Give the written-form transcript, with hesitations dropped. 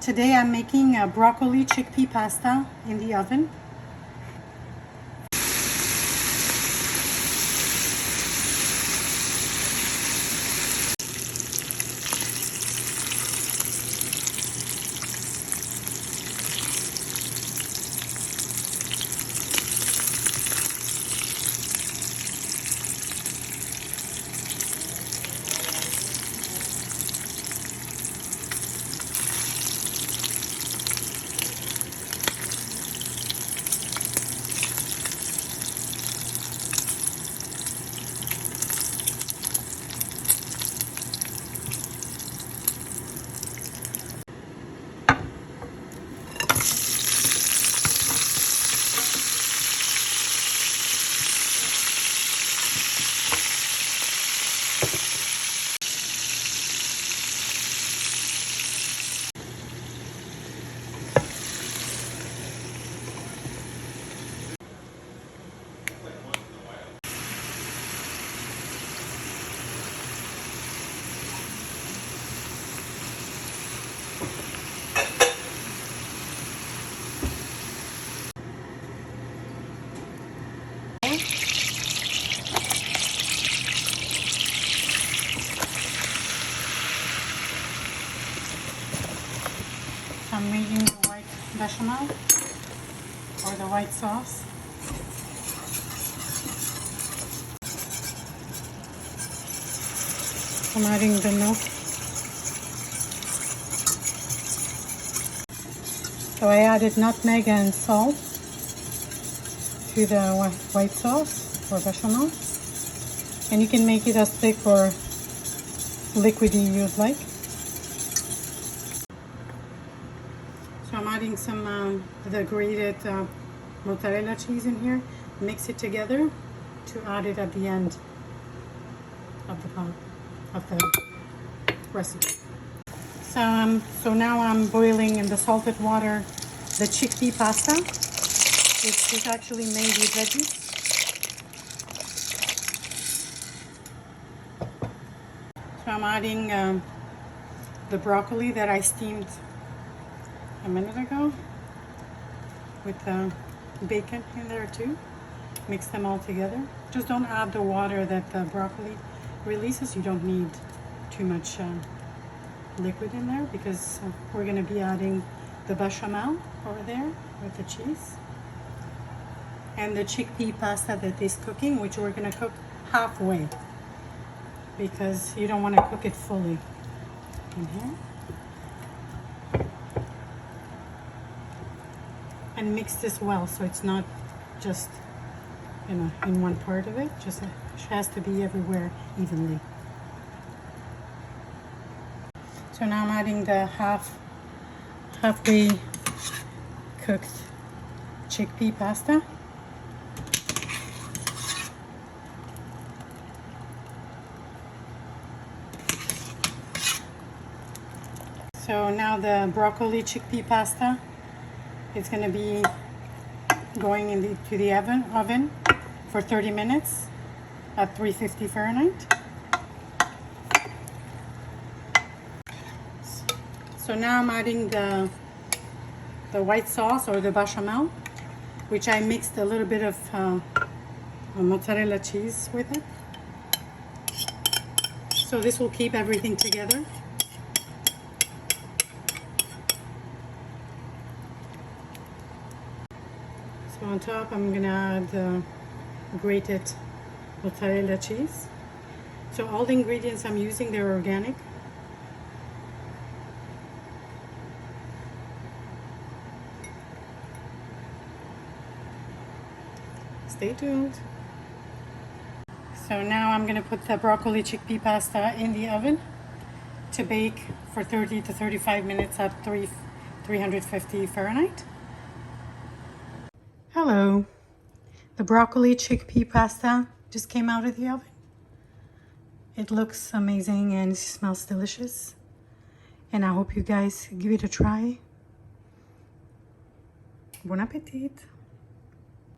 Today I'm making a broccoli chickpea pasta in the oven. I'm making the white bechamel or the white sauce. I'm adding the milk. So I added nutmeg and salt to the white sauce or bechamel. And you can make it as thick or liquidy you'd like. So I'm adding some the grated mozzarella cheese in here. Mix it together to add it at the end of the pot, of the recipe. So now I'm boiling in the salted water the chickpea pasta, which is actually made with veggies. So I'm adding the broccoli that I steamed a minute ago with bacon in there too. Mix them all together. Just don't add the water that the broccoli releases. You don't need too much liquid in there because we're going to be adding the bechamel over there with the cheese and the chickpea pasta that is cooking, which we're going to cook halfway because you don't want to cook it fully in here. And mix this well so it's not just, you know, in one part of it. Just it has to be everywhere evenly. So now I'm adding the halfway cooked chickpea pasta. So now the broccoli chickpea pasta, it's going to be going into the oven for 30 minutes at 350 Fahrenheit. So now I'm adding the white sauce or the bechamel, which I mixed a little bit of mozzarella cheese with it. So this will keep everything together. So on top I'm gonna add grated mozzarella cheese. So all the ingredients I'm using, they're organic. Stay tuned. So now I'm gonna put the broccoli chickpea pasta in the oven to bake for 30 to 35 minutes at 350 Fahrenheit. Hello, the broccoli chickpea pasta just came out of the oven. It looks amazing and it smells delicious. And I hope you guys give it a try. Bon appetit!